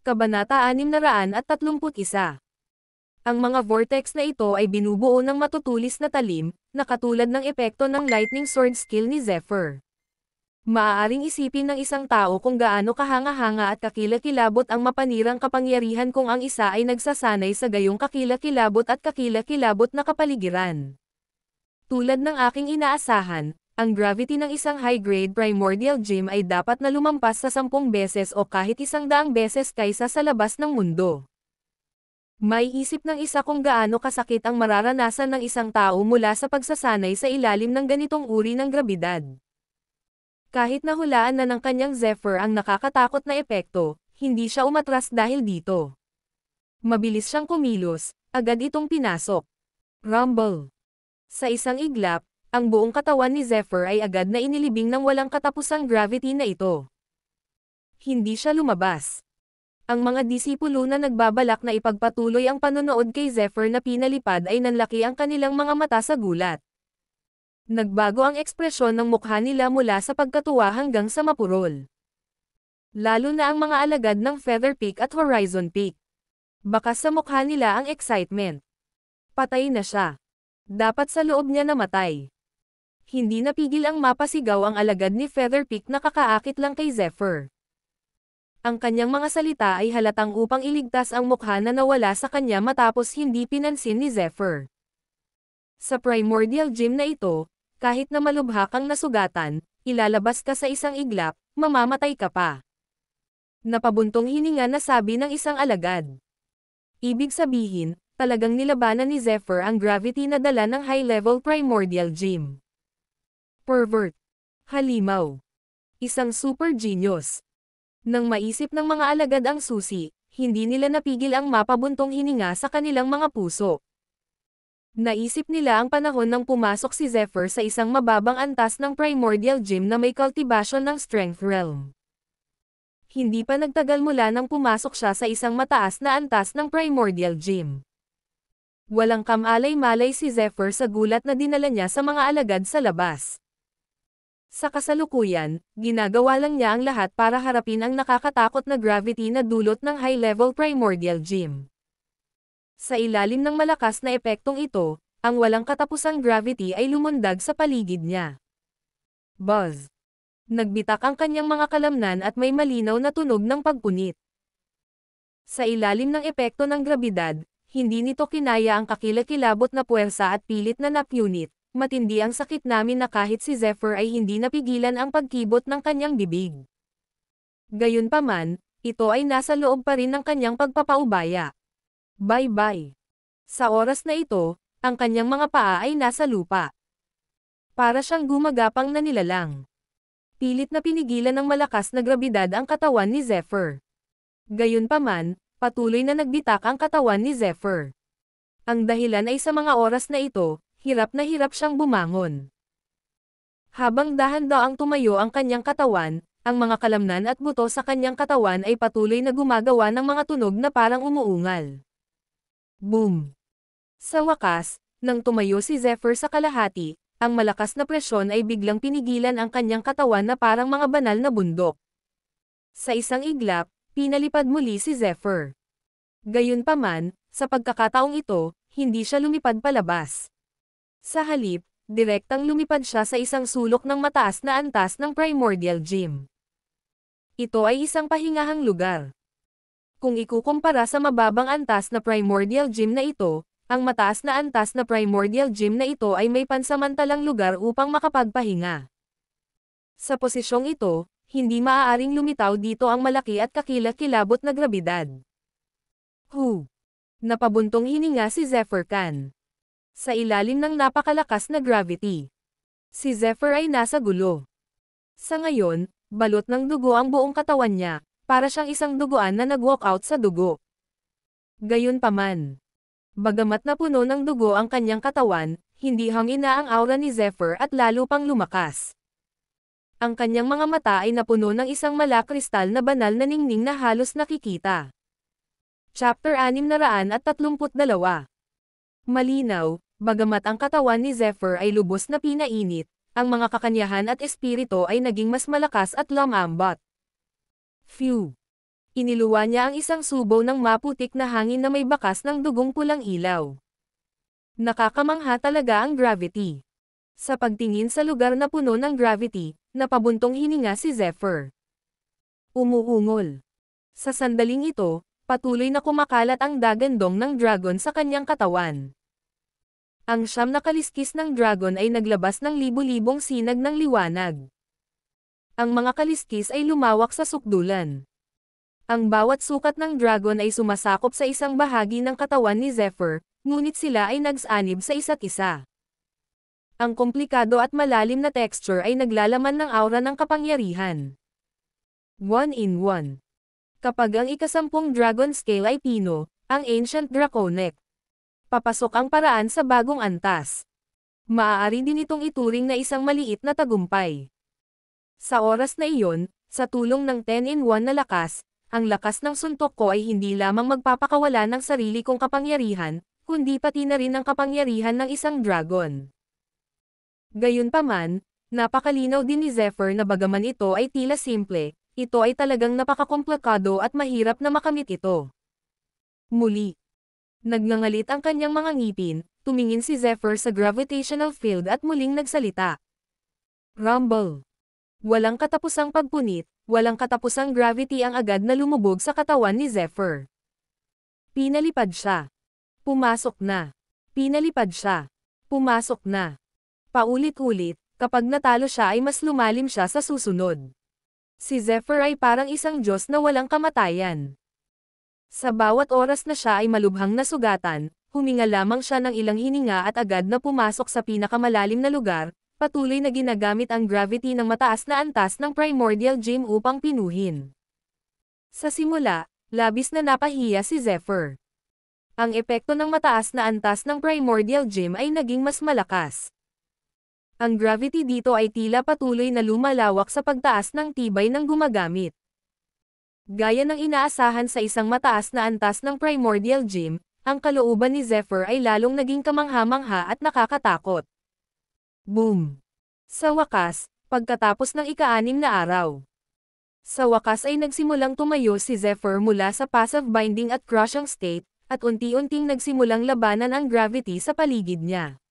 Kabanata 631. Ang mga vortex na ito ay binubuo ng matutulis na talim, na katulad ng epekto ng lightning sword skill ni Zephyr. Maaaring isipin ng isang tao kung gaano kahanga-hanga at kakilakilabot ang mapanirang kapangyarihan kung ang isa ay nagsasanay sa gayong kakilakilabot at kakilakilabot na kapaligiran. Tulad ng aking inaasahan, ang gravity ng isang high-grade primordial gem ay dapat na lumampas sa 10 beses o kahit 100 beses kaysa sa labas ng mundo. May isip ng isa kung gaano kasakit ang mararanasan ng isang tao mula sa pagsasanay sa ilalim ng ganitong uri ng grabidad. Kahit nahulaan na ng kanyang Zephyr ang nakakatakot na epekto, hindi siya umatras dahil dito. Mabilis siyang kumilos, agad itong pinasok. Rumble. Sa isang iglap, ang buong katawan ni Zephyr ay agad na inilibing ng walang katapusang gravity na ito. Hindi siya lumabas. Ang mga disipulo na nagbabalak na ipagpatuloy ang panonood kay Zephyr na pinalipad ay nanlaki ang kanilang mga mata sa gulat. Nagbago ang ekspresyon ng mukha nila mula sa pagkatuwa hanggang sa mapurol. Lalo na ang mga alagad ng Feather Peak at Horizon Peak. Bakas sa mukha nila ang excitement. Patay na siya. Dapat sa loob niya namatay. Hindi napigil ang mapasigaw ang alagad ni Feather Peak na kakaakit lang kay Zephyr. Ang kanyang mga salita ay halatang upang iligtas ang mukha na nawala sa kanya matapos hindi pinansin ni Zephyr. Sa primordial gem na ito, kahit na malubha kang nasugatan, ilalabas ka sa isang iglap, mamamatay ka pa. Napabuntong hininga na sabi ng isang alagad. Ibig sabihin, talagang nilabanan ni Zephyr ang gravity na dala ng high-level primordial gem. Pervert. Halimaw. Isang super genius. Nang maisip ng mga alagad ang susi, hindi nila napigil ang mapabuntong hininga sa kanilang mga puso. Naisip nila ang panahon nang pumasok si Zephyr sa isang mababang antas ng primordial gem na may cultivation ng strength realm. Hindi pa nagtagal mula nang pumasok siya sa isang mataas na antas ng primordial gem. Walang kamalay-malay si Zephyr sa gulat na dinala niya sa mga alagad sa labas. Sa kasalukuyan, ginagawa lang niya ang lahat para harapin ang nakakatakot na gravity na dulot ng high-level primordial gem. Sa ilalim ng malakas na epektong ito, ang walang katapusang gravity ay lumundag sa paligid niya. Buzz. Nagbitak ang kanyang mga kalamnan at may malinaw na tunog ng pagpunit. Sa ilalim ng epekto ng grabidad, hindi nito kinaya ang kakilakilabot na puwersa at pilit na napunit. Matindi ang sakit namin na kahit si Zephyr ay hindi napigilan ang pagkibot ng kanyang bibig. Gayunpaman, ito ay nasa loob pa rin ng kanyang pagpapaubaya. Bye-bye. Sa oras na ito, ang kanyang mga paa ay nasa lupa. Para siyang gumagapang na nilalang. Pilit na pinigilan ng malakas na grabidad ang katawan ni Zephyr. Gayunpaman, patuloy na nagbitak ang katawan ni Zephyr. Ang dahilan ay sa mga oras na ito, hirap na hirap siyang bumangon. Habang dahan-daang tumayo ang kanyang katawan, ang mga kalamnan at buto sa kanyang katawan ay patuloy na gumagawa ng mga tunog na parang umuungal. Boom! Sa wakas, nang tumayo si Zephyr sa kalahati, ang malakas na presyon ay biglang pinigilan ang kanyang katawan na parang mga banal na bundok. Sa isang iglap, pinalipad muli si Zephyr. Gayunpaman, sa pagkakataong ito, hindi siya lumipad palabas. Sa halip, direktang lumipad siya sa isang sulok ng mataas na antas ng primordial gem. Ito ay isang pahingahang lugar. Kung ikukumpara sa mababang antas na primordial gem na ito, ang mataas na antas na primordial gem na ito ay may pansamantalang lugar upang makapagpahinga. Sa posisyong ito, hindi maaaring lumitaw dito ang malaki at kakilakilabot na grabidad. Napabuntong hininga si Zephyr Khan. Sa ilalim ng napakalakas na gravity. Si Zephyr ay nasa gulo. Sa ngayon, balot ng dugo ang buong katawan niya, para siyang isang duguan na nag-walk out sa dugo. Gayunpaman. Bagamat napuno ng dugo ang kanyang katawan, hindi hangina ang aura ni Zephyr at lalo pang lumakas. Ang kanyang mga mata ay napuno ng isang malakristal na banal na ningning na halos nakikita. Chapter 632. Malinaw. Bagamat ang katawan ni Zephyr ay lubos na pinainit, ang mga kakanyahan at espiritu ay naging mas malakas at lumambat. Phew! Iniluwa niya ang isang subo ng maputik na hangin na may bakas ng dugong pulang ilaw. Nakakamangha talaga ang gravity. Sa pagtingin sa lugar na puno ng gravity, napabuntong hininga si Zephyr. Umuungol. Sa sandaling ito, patuloy na kumakalat ang dagandong ng dragon sa kanyang katawan. Ang siyam na kaliskis ng dragon ay naglabas ng libu-libong sinag ng liwanag. Ang mga kaliskis ay lumawak sa sukdulan. Ang bawat sukat ng dragon ay sumasakop sa isang bahagi ng katawan ni Zephyr, ngunit sila ay nagsanib sa isa't isa. Ang komplikado at malalim na texture ay naglalaman ng aura ng kapangyarihan. 1-in-1. Kapag ang ikasampung dragon scale ay pino, ang Ancient Draconic. Papasok ang paraan sa bagong antas. Maaari din itong ituring na isang maliit na tagumpay. Sa oras na iyon, sa tulong ng 10-in-1 na lakas, ang lakas ng suntok ko ay hindi lamang magpapakawala ng sarili kong kapangyarihan, kundi pati na rin ang kapangyarihan ng isang dragon. Gayunpaman, napakalinaw din ni Zephyr na bagaman ito ay tila simple, ito ay talagang napakakomplikado at mahirap na makamit ito. Muli. Nagngangalit ang kanyang mga ngipin, tumingin si Zephyr sa gravitational field at muling nagsalita. Rumble. Walang katapusang pagpunit, walang katapusang gravity ang agad na lumubog sa katawan ni Zephyr. Pinalipad siya. Pumasok na. Pinalipad siya. Pumasok na. Paulit-ulit, kapag natalo siya ay mas lumalim siya sa susunod. Si Zephyr ay parang isang Diyos na walang kamatayan. Sa bawat oras na siya ay malubhang nasugatan, huminga lamang siya ng ilang hininga at agad na pumasok sa pinakamalalim na lugar, patuloy na ginagamit ang gravity ng mataas na antas ng Primordial Gem upang pinuhin. Sa simula, labis na napahiya si Zephyr. Ang epekto ng mataas na antas ng Primordial Gem ay naging mas malakas. Ang gravity dito ay tila patuloy na lumalawak sa pagtaas ng tibay ng gumagamit. Gaya ng inaasahan sa isang mataas na antas ng Primordial Gem, ang kalooban ni Zephyr ay lalong naging kamangha-mangha at nakakatakot. Boom! Sa wakas, pagkatapos ng ika-6 na araw. Sa wakas ay nagsimulang tumayo si Zephyr mula sa passive binding at crushing state, at unti-unting nagsimulang labanan ang gravity sa paligid niya.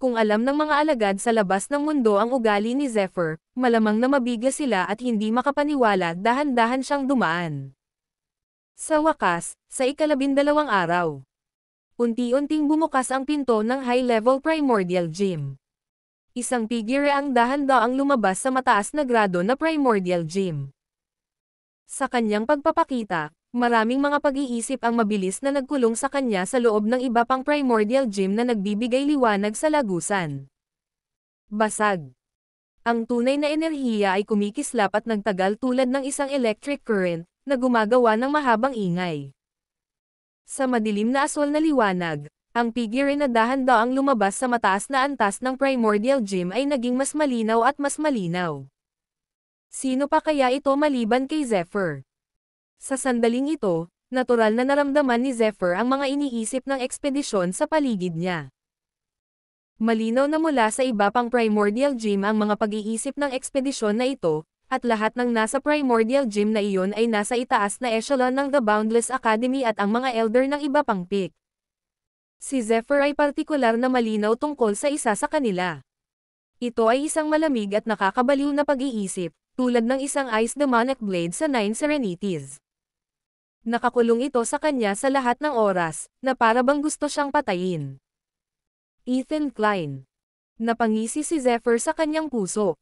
Kung alam ng mga alagad sa labas ng mundo ang ugali ni Zephyr, malamang na mabigla sila at hindi makapaniwala dahan-dahan siyang dumaan. Sa wakas, sa ika-12 araw. Unti-unting bumukas ang pinto ng high-level Primordial Gem. Isang figure ang dahan-daang lumabas sa mataas na grado na Primordial Gem. Sa kanyang pagpapakita, maraming mga pag-iisip ang mabilis na nagkulong sa kanya sa loob ng iba pang Primordial Gem na nagbibigay liwanag sa lagusan. Basag. Ang tunay na enerhiya ay kumikislap at nagtagal tulad ng isang electric current, na gumagawa ng mahabang ingay. Sa madilim na asol na liwanag, ang figure na dahan-daang lumabas sa mataas na antas ng Primordial Gem ay naging mas malinaw at mas malinaw. Sino pa kaya ito maliban kay Zephyr? Sa sandaling ito, natural na naramdaman ni Zephyr ang mga iniisip ng ekspedisyon sa paligid niya. Malinaw na mula sa iba pang Primordial Gem ang mga pag-iisip ng ekspedisyon na ito, at lahat ng nasa Primordial Gem na iyon ay nasa itaas na echelon ng The Boundless Academy at ang mga elder ng iba pang peak. Si Zephyr ay partikular na malinaw tungkol sa isa sa kanila. Ito ay isang malamig at nakakabaliw na pag-iisip, tulad ng isang Ice Demonic Blade sa Nine Serenities. Nakakulong ito sa kanya sa lahat ng oras, na para bang gusto siyang patayin. Ethan Klein. Napangisi si Zephyr sa kanyang puso.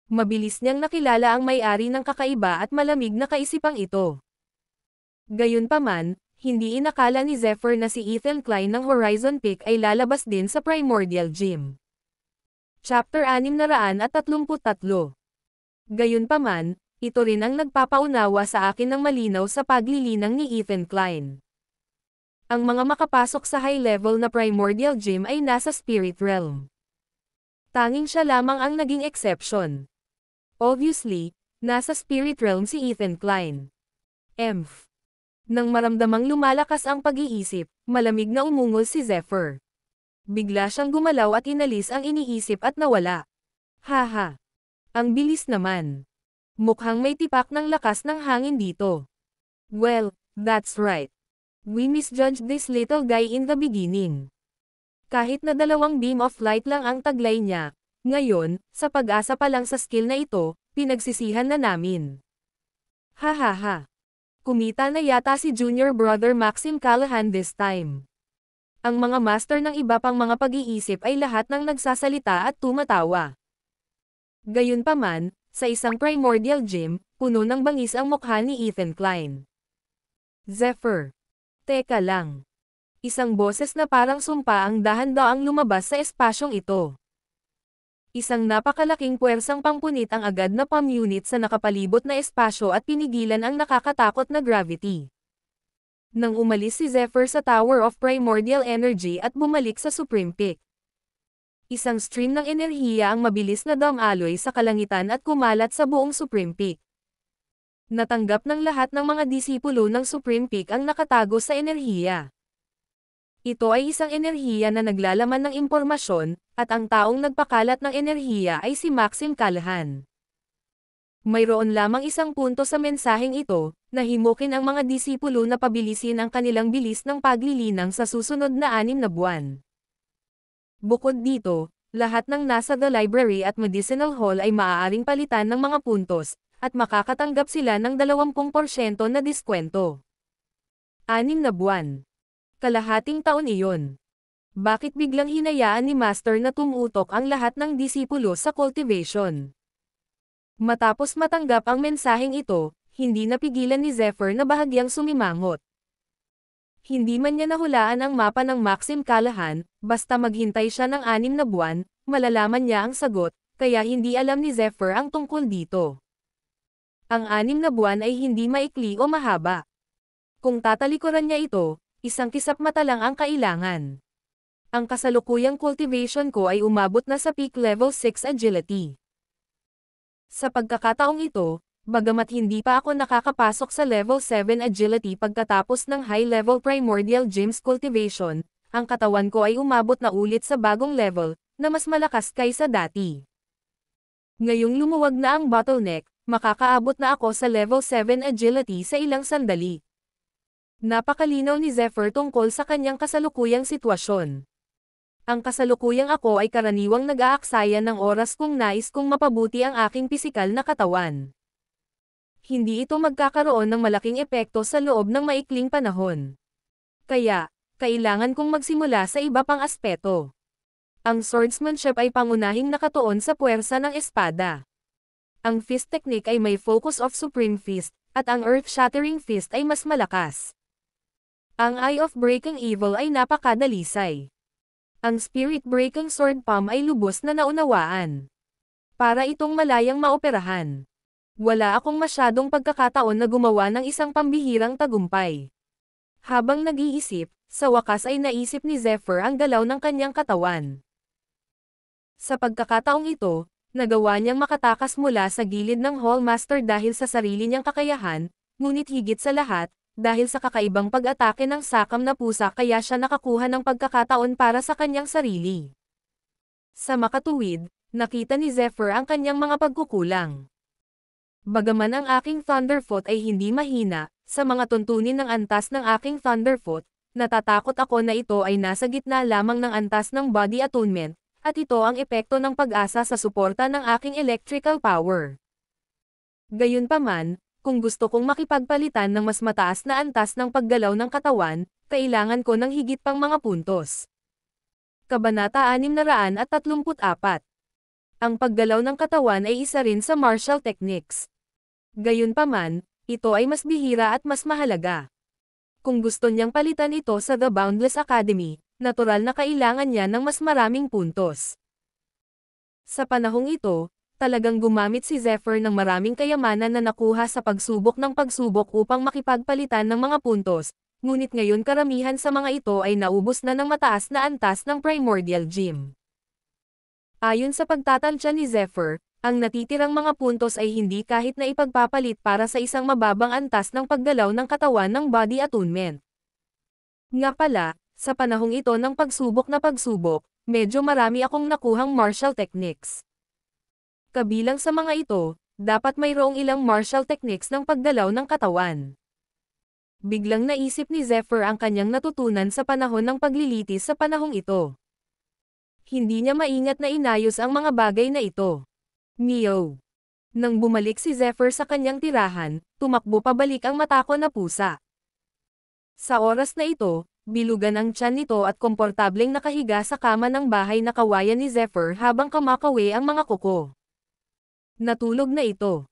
Mabilis niyang nakilala ang may-ari ng kakaiba at malamig na kaisipang ito. Gayunpaman, hindi inakala ni Zephyr na si Ethan Klein ng Horizon Peak ay lalabas din sa Primordial Gem. Chapter 633. Gayunpaman, ito rin ang nagpapaunawa sa akin ng malinaw sa paglilinang ni Ethan Klein. Ang mga makapasok sa high-level na Primordial Gem ay nasa Spirit Realm. Tanging siya lamang ang naging exception. Obviously, nasa Spirit Realm si Ethan Klein. Emph. Nang maramdamang lumalakas ang pag-iisip, malamig na umungol si Zephyr. Bigla siyang gumalaw at inalis ang iniisip at nawala. Haha! Ang bilis naman. Mukhang may tipak ng lakas ng hangin dito. Well, that's right. We misjudged this little guy in the beginning. Kahit na 2 beam of light lang ang taglay niya, ngayon, sa pag-asa pa lang sa skill na ito, pinagsisihan na namin. Hahaha. Kumita na yata si junior brother Maxim Callahan this time. Ang mga master ng iba pang mga pag-iisip ay lahat ng nagsasalita at tumatawa. Gayunpaman, sa isang primordial gym, puno ng bangis ang mukha ni Ethan Klein. Zephyr. Teka lang. Isang boses na parang sumpa ang dahan-daang lumabas sa espasyong ito. Isang napakalaking puwersang pampunit ang agad na pamunit sa nakapalibot na espasyo at pinigilan ang nakakatakot na gravity. Nang umalis si Zephyr sa Tower of Primordial Energy at bumalik sa Supreme Peak. Isang stream ng enerhiya ang mabilis na dumaloy sa kalangitan at kumalat sa buong Supreme Peak. Natanggap ng lahat ng mga disipulo ng Supreme Peak ang nakatago sa enerhiya. Ito ay isang enerhiya na naglalaman ng impormasyon, at ang taong nagpakalat ng enerhiya ay si Maxim Callahan. Mayroon lamang isang punto sa mensaheng ito, na himukin ang mga disipulo na pabilisin ang kanilang bilis ng paglilinang sa susunod na 6 na buwan. Bukod dito, lahat ng nasa The Library at Medicinal Hall ay maaaring palitan ng mga puntos, at makakatanggap sila ng 20% na diskwento. 6 na buwan. Kalahating taon iyon. Bakit biglang hinayaan ni Master na tumutok ang lahat ng disipulo sa cultivation? Matapos matanggap ang mensaheng ito, hindi napigilan ni Zephyr na bahagyang sumimangot. Hindi man niya nahulaan ang mapa ng Maxim Callahan, basta maghintay siya ng 6 na buwan, malalaman niya ang sagot, kaya hindi alam ni Zephyr ang tungkol dito. Ang 6 na buwan ay hindi maikli o mahaba. Kung tatalikuran niya ito, isang kisap mata lang ang kailangan. Ang kasalukuyang cultivation ko ay umabot na sa peak level 6 agility. Sa pagkakataong ito, bagamat hindi pa ako nakakapasok sa level 7 agility pagkatapos ng high-level primordial gems cultivation, ang katawan ko ay umabot na ulit sa bagong level, na mas malakas kaysa dati. Ngayong lumuwag na ang bottleneck, makakaabot na ako sa level 7 agility sa ilang sandali. Napakalinaw ni Zephyr tungkol sa kanyang kasalukuyang sitwasyon. Ang kasalukuyang ako ay karaniwang nag-aaksaya ng oras kung nais kong mapabuti ang aking pisikal na katawan. Hindi ito magkakaroon ng malaking epekto sa loob ng maikling panahon. Kaya, kailangan kong magsimula sa iba pang aspeto. Ang swordsmanship ay pangunahing nakatuon sa puwersa ng espada. Ang fist technique ay may focus of supreme fist, at ang earth-shattering fist ay mas malakas. Ang Eye of Breaking Evil ay napakadalisay. Ang Spirit-Breaking Sword Palm ay lubos na naunawaan. Para itong malayang maoperahan. Wala akong masyadong pagkakataon na gumawa ng isang pambihirang tagumpay. Habang nag-iisip, sa wakas ay naisip ni Zephyr ang galaw ng kanyang katawan. Sa pagkakataong ito, nagawa niyang makatakas mula sa gilid ng Hallmaster dahil sa sarili niyang kakayahan, ngunit higit sa lahat, dahil sa kakaibang pag-atake ng sakam na pusa kaya siya nakakuha ng pagkakataon para sa kanyang sarili. Sa makatuwid, nakita ni Zephyr ang kanyang mga pagkukulang. Bagaman ang aking Thunderfoot ay hindi mahina, sa mga tuntunin ng antas ng aking Thunderfoot, natatakot ako na ito ay nasa gitna lamang ng antas ng Body Attunement, at ito ang epekto ng pag-asa sa suporta ng aking electrical power. Gayunpaman, kung gusto kong makipagpalitan ng mas mataas na antas ng paggalaw ng katawan, kailangan ko ng higit pang mga puntos. Kabanata 634. Ang paggalaw ng katawan ay isa rin sa martial techniques. Gayunpaman, ito ay mas bihira at mas mahalaga. Kung gusto niyang palitan ito sa The Boundless Academy, natural na kailangan niya ng mas maraming puntos. Sa panahong ito, talagang gumamit si Zephyr ng maraming kayamanan na nakuha sa pagsubok ng pagsubok upang makipagpalitan ng mga puntos, ngunit ngayon karamihan sa mga ito ay naubos na ng mataas na antas ng Primordial Gem. Ayon sa pagtatansya ni Zephyr, ang natitirang mga puntos ay hindi kahit na ipagpapalit para sa isang mababang antas ng paggalaw ng katawan ng Body Attunement. Nga pala, sa panahong ito ng pagsubok na pagsubok, medyo marami akong nakuhang martial techniques. Kabilang sa mga ito, dapat mayroong ilang martial techniques ng paggalaw ng katawan. Biglang naisip ni Zephyr ang kanyang natutunan sa panahon ng paglilitis sa panahong ito. Hindi niya maingat na inayos ang mga bagay na ito. Meow. Nang bumalik si Zephyr sa kanyang tirahan, tumakbo pabalik ang matako na pusa. Sa oras na ito, bilugan ang tiyan nito at komportableng nakahiga sa kama ng bahay na kawayan ni Zephyr habang kumakawi ang mga kuko. Natulog na ito.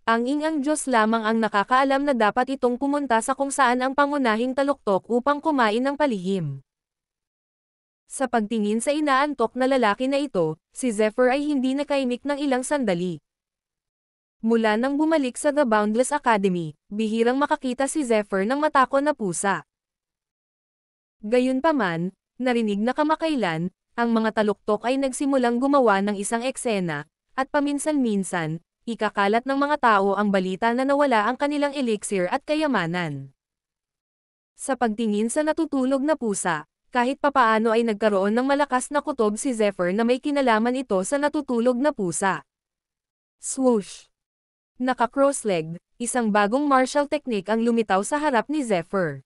Ang Diyos lamang ang nakakaalam na dapat itong pumunta sa kung saan ang pangunahing taluktok upang kumain ng palihim. Sa pagtingin sa inaantok na lalaki na ito, si Zephyr ay hindi nakaimik ng ilang sandali. Mula nang bumalik sa The Boundless Academy, bihirang makakita si Zephyr ng matako na pusa. Gayunpaman, narinig na kamakailan, ang mga taluktok ay nagsimulang gumawa ng isang eksena, at paminsan-minsan, ikakalat ng mga tao ang balita na nawala ang kanilang elixir at kayamanan. Sa pagtingin sa natutulog na pusa, kahit papaano ay nagkaroon ng malakas na kutob si Zephyr na may kinalaman ito sa natutulog na pusa. Swoosh! Naka-cross-legged, isang bagong martial technique ang lumitaw sa harap ni Zephyr.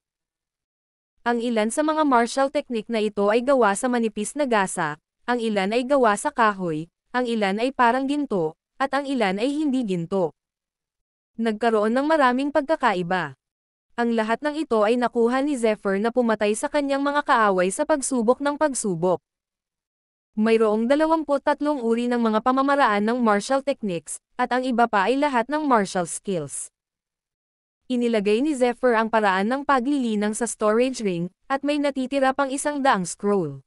Ang ilan sa mga martial technique na ito ay gawa sa manipis na gasa, ang ilan ay gawa sa kahoy, ang ilan ay parang ginto, at ang ilan ay hindi ginto. Nagkaroon ng maraming pagkakaiba. Ang lahat ng ito ay nakuha ni Zephyr na pumatay sa kanyang mga kaaway sa pagsubok ng pagsubok. Mayroong 23 uri ng mga pamamaraan ng martial techniques, at ang iba pa ay lahat ng martial skills. Inilagay ni Zephyr ang paraan ng paglilinang sa storage ring, at may natitira pang 100 scroll.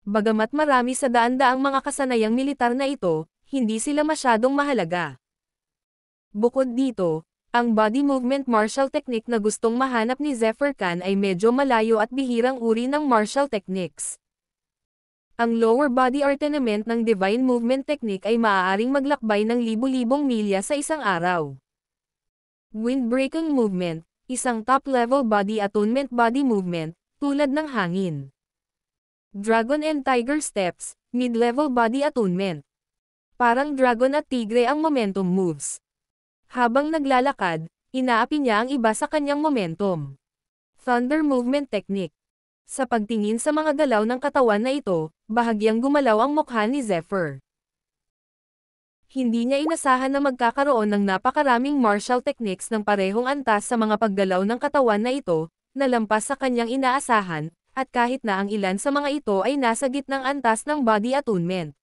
Bagamat marami sa daan-daang mga kasanayang militar na ito, hindi sila masyadong mahalaga. Bukod dito, ang body movement martial technique na gustong mahanap ni Zephyr Khan ay medyo malayo at bihirang uri ng martial techniques. Ang lower body ornament ng divine movement technique ay maaaring maglakbay ng libu-libong milya sa isang araw. Windbreaking movement, isang top-level body attunement body movement, tulad ng hangin. Dragon and Tiger Steps, mid-level body attunement. Parang dragon at tigre ang momentum moves. Habang naglalakad, inaapi niya ang iba sa kanyang momentum. Thunder movement technique. Sa pagtingin sa mga galaw ng katawan na ito, bahagyang gumalaw ang mukha ni Zephyr. Hindi niya inasahan na magkakaroon ng napakaraming martial techniques ng parehong antas sa mga paggalaw ng katawan na ito, na lampas sa kanyang inaasahan, at kahit na ang ilan sa mga ito ay nasa gitnang antas ng body attunement.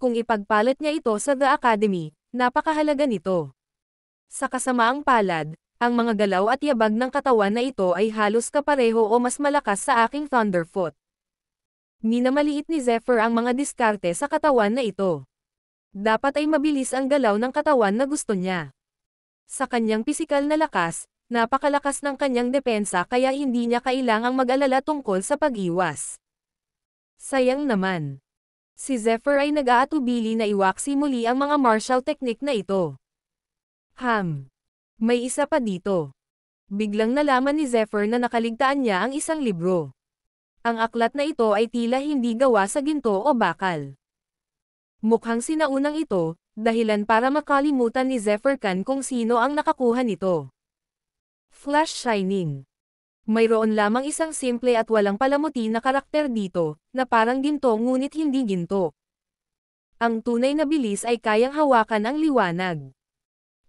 Kung ipagpalit niya ito sa The Academy, napakahalaga nito. Sa kasamaang palad, ang mga galaw at yabag ng katawan na ito ay halos kapareho o mas malakas sa aking Thunderfoot. Minamaliit ni Zephyr ang mga diskarte sa katawan na ito. Dapat ay mabilis ang galaw ng katawan na gusto niya. Sa kanyang pisikal na lakas, napakalakas ng kanyang depensa kaya hindi niya kailangang mag-alala tungkol sa pag-iwas. Sayang naman. Si Zephyr ay nag-aatubili na iwaksi muli ang mga martial technique na ito. May isa pa dito. Biglang nalaman ni Zephyr na nakaligtaan niya ang isang libro. Ang aklat na ito ay tila hindi gawa sa ginto o bakal. Mukhang sinaunang ito, dahilan para makalimutan ni Zephyr Khan kung sino ang nakakuha nito. Flash Shining. Mayroon lamang isang simple at walang palamuti na karakter dito, na parang ginto ngunit hindi ginto. Ang tunay na bilis ay kayang hawakan ang liwanag.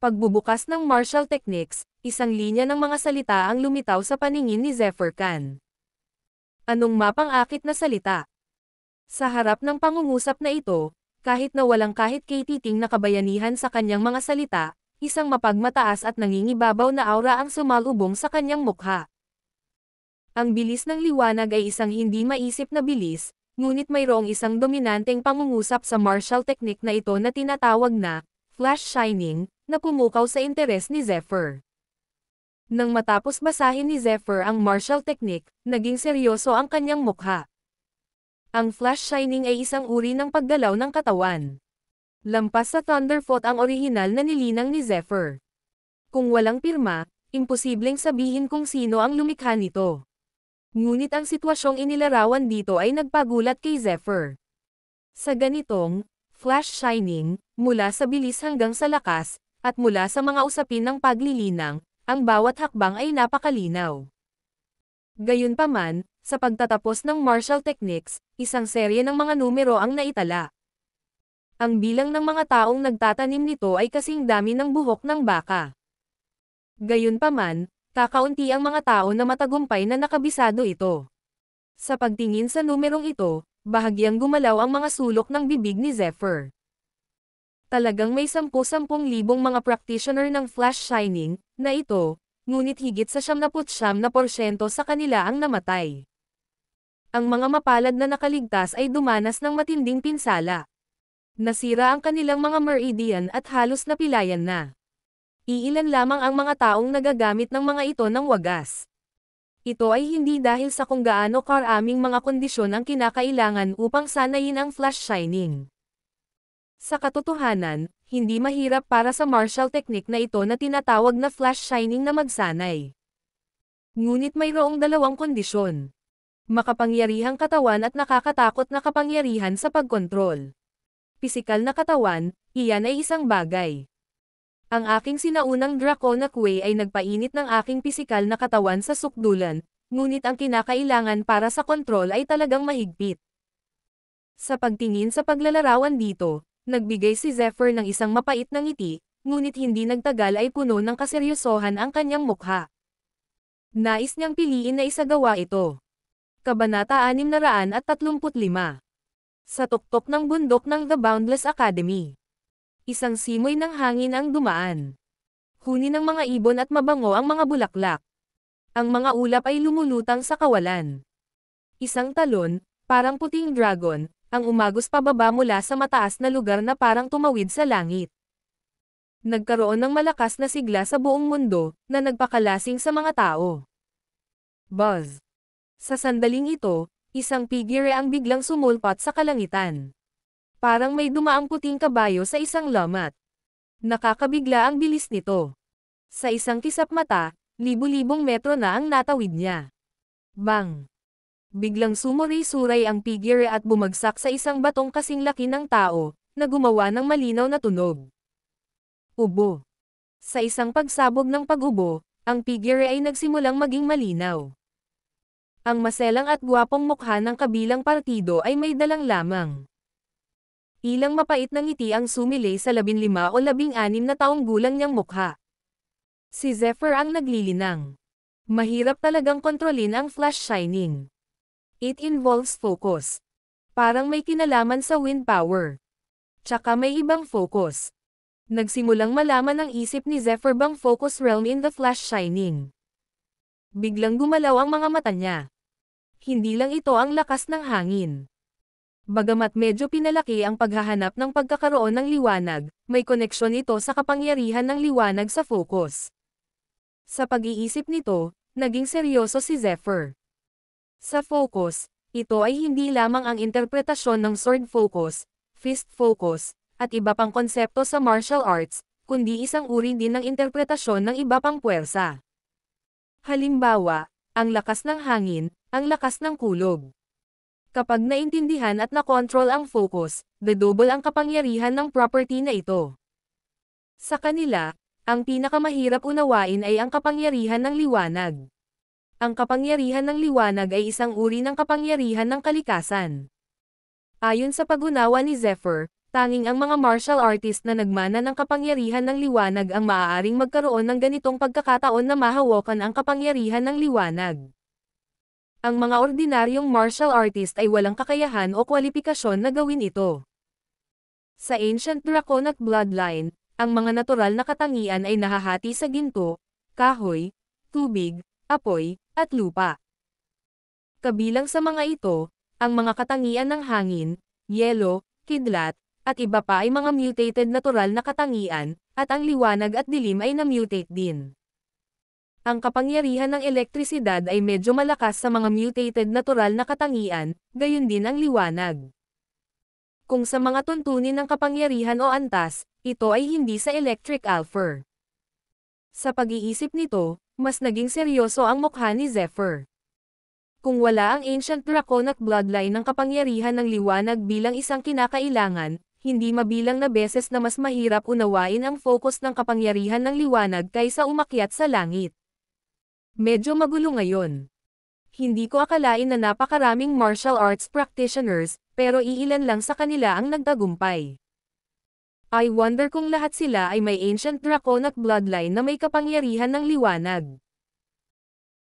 Pagbubukas ng martial techniques, isang linya ng mga salita ang lumitaw sa paningin ni Zephyr Khan. Anong mapang-akit na salita? Sa harap ng pangungusap na ito, kahit na walang kahit katiting na kabayanihan sa kanyang mga salita, isang mapagmataas at nangingibabaw na aura ang sumalubong sa kanyang mukha. Ang bilis ng liwanag ay isang hindi maisip na bilis, ngunit mayroong isang dominanteng pangungusap sa martial technique na ito na tinatawag na Flash Shining, na pumukaw sa interes ni Zephyr. Nang matapos basahin ni Zephyr ang martial technique, naging seryoso ang kanyang mukha. Ang Flash Shining ay isang uri ng paggalaw ng katawan. Lampas sa Thunderfoot ang orihinal na nilinang ni Zephyr. Kung walang pirma, imposibleng sabihin kung sino ang lumikha nito. Ngunit ang sitwasyong inilarawan dito ay nagpagulat kay Zephyr. Sa ganitong flash shining, mula sa bilis hanggang sa lakas, at mula sa mga usapin ng paglilinang, ang bawat hakbang ay napakalinaw. Gayunpaman, sa pagtatapos ng martial techniques, isang serye ng mga numero ang naitala. Ang bilang ng mga taong nagtatanim nito ay kasing dami ng buhok ng baka. Gayunpaman, kakaunti ang mga tao na matagumpay na nakabisado ito. Sa pagtingin sa numerong ito, bahagyang gumalaw ang mga sulok ng bibig ni Zephyr. Talagang may 10,000 mga practitioner ng flash shining na ito, ngunit higit sa 99% sa kanila ang namatay. Ang mga mapalad na nakaligtas ay dumanas ng matinding pinsala. Nasira ang kanilang mga meridian at halos napilayan na. Iilan lamang ang mga taong nagagamit ng mga ito ng wagas. Ito ay hindi dahil sa kung gaano karaming mga kondisyon ang kinakailangan upang sanayin ang flash shining. Sa katotohanan, hindi mahirap para sa martial technique na ito na tinatawag na flash shining na magsanay. Ngunit mayroong dalawang kondisyon. Makapangyarihang katawan at nakakatakot na kapangyarihan sa pagkontrol. Pisikal na katawan, iyan ay isang bagay. Ang aking sinaunang Draconic Way ay nagpainit ng aking pisikal na katawan sa sukdulan, ngunit ang kinakailangan para sa kontrol ay talagang mahigpit. Sa pagtingin sa paglalarawan dito, nagbigay si Zephyr ng isang mapait na ngiti, ngunit hindi nagtagal ay puno ng kaseryosohan ang kanyang mukha. Nais niyang piliin na isagawa ito. Kabanata 635. Sa tuktok ng bundok ng The Boundless Academy. Isang simoy ng hangin ang dumaan. Huni ng mga ibon at mabango ang mga bulaklak. Ang mga ulap ay lumulutang sa kawalan. Isang talon, parang puting dragon, ang umagos pababa mula sa mataas na lugar na parang tumawid sa langit. Nagkaroon ng malakas na sigla sa buong mundo, na nagpakalasing sa mga tao. Buzz. Sa sandaling ito, isang figure ang biglang sumulpat sa kalangitan. Parang may dumaang puting kabayo sa isang lamat. Nakakabigla ang bilis nito. Sa isang kisap mata, libu-libong metro na ang natawid niya. Bang! Biglang sumuray-suray ang figure at bumagsak sa isang batong kasing laki ng tao, na gumawa ng malinaw na tunog. Ubo. Sa isang pagsabog ng pag-ubo, ang figure ay nagsimulang maging malinaw. Ang maselang at gwapong mukha ng kabilang partido ay may dalang lamang. Ilang mapait na ngiti ang sumilay sa 15 o 16 na taong gulang niyang mukha. Si Zephyr ang naglilinang. Mahirap talagang kontrolin ang flash shining. It involves focus. Parang may kinalaman sa wind power. Tsaka may ibang focus. Nagsimulang malaman ng isip ni Zephyr bang focus realm in the flash shining. Biglang gumalaw ang mga mata niya. Hindi lang ito ang lakas ng hangin. Bagamat medyo pinalaki ang paghahanap ng pagkakaroon ng liwanag, may koneksyon ito sa kapangyarihan ng liwanag sa focus. Sa pag-iisip nito, naging seryoso si Zephyr. Sa focus, ito ay hindi lamang ang interpretasyon ng sword focus, fist focus, at iba pang konsepto sa martial arts, kundi isang uri din ng interpretasyon ng iba pang puwersa. Halimbawa, ang lakas ng hangin, ang lakas ng kulog. Kapag naintindihan at nakontrol ang focus, double ang kapangyarihan ng property na ito. Sa kanila, ang pinakamahirap unawain ay ang kapangyarihan ng liwanag. Ang kapangyarihan ng liwanag ay isang uri ng kapangyarihan ng kalikasan. Ayon sa pag-unawa ni Zephyr, tanging ang mga martial artist na nagmana ng kapangyarihan ng liwanag ang maaaring magkaroon ng ganitong pagkakataon na mahawakan ang kapangyarihan ng liwanag. Ang mga ordinaryong martial artist ay walang kakayahan o kwalipikasyon na gawin ito. Sa Ancient Draconic Bloodline, ang mga natural na katangian ay nahahati sa ginto, kahoy, tubig, apoy, at lupa. Kabilang sa mga ito, ang mga katangian ng hangin, yelo, kidlat, at iba pa ay mga mutated natural na katangian, at ang liwanag at dilim ay na-mutate din. Ang kapangyarihan ng elektrisidad ay medyo malakas sa mga mutated natural na katangian, gayon din ang liwanag. Kung sa mga tuntunin ng kapangyarihan o antas, ito ay hindi sa electric alpha. Sa pag-iisip nito, mas naging seryoso ang mukha ni Zephyr. Kung wala ang Ancient Draconic Bloodline ng kapangyarihan ng liwanag bilang isang kinakailangan, hindi mabilang na beses na mas mahirap unawain ang focus ng kapangyarihan ng liwanag kaysa umakyat sa langit. Medyo magulo ngayon. Hindi ko akalain na napakaraming martial arts practitioners, pero iilan lang sa kanila ang nagtagumpay. I wonder kung lahat sila ay may ancient draconic bloodline na may kapangyarihan ng liwanag.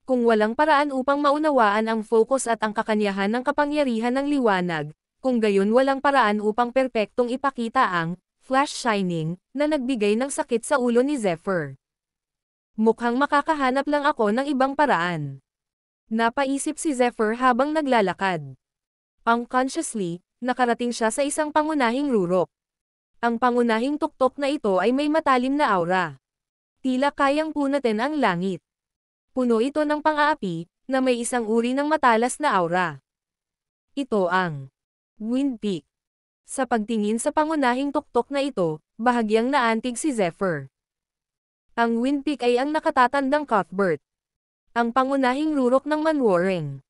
Kung walang paraan upang maunawaan ang focus at ang kakanyahan ng kapangyarihan ng liwanag, kung gayon walang paraan upang perpektong ipakita ang flash shining na nagbigay ng sakit sa ulo ni Zephyr. Mukhang makakahanap lang ako ng ibang paraan. Napaisip si Zephyr habang naglalakad. Unconsciously, nakarating siya sa isang pangunahing rurok. Ang pangunahing tuktok na ito ay may matalim na aura. Tila kayang punutin ang langit. Puno ito ng pang-aapi, na may isang uri ng matalas na aura. Ito ang Wind Peak. Sa pagtingin sa pangunahing tuktok na ito, bahagyang naantig si Zephyr. Ang Wind Peak ay ang nakatatandang Cuthbert. Ang pangunahing rurok ng Manwaring.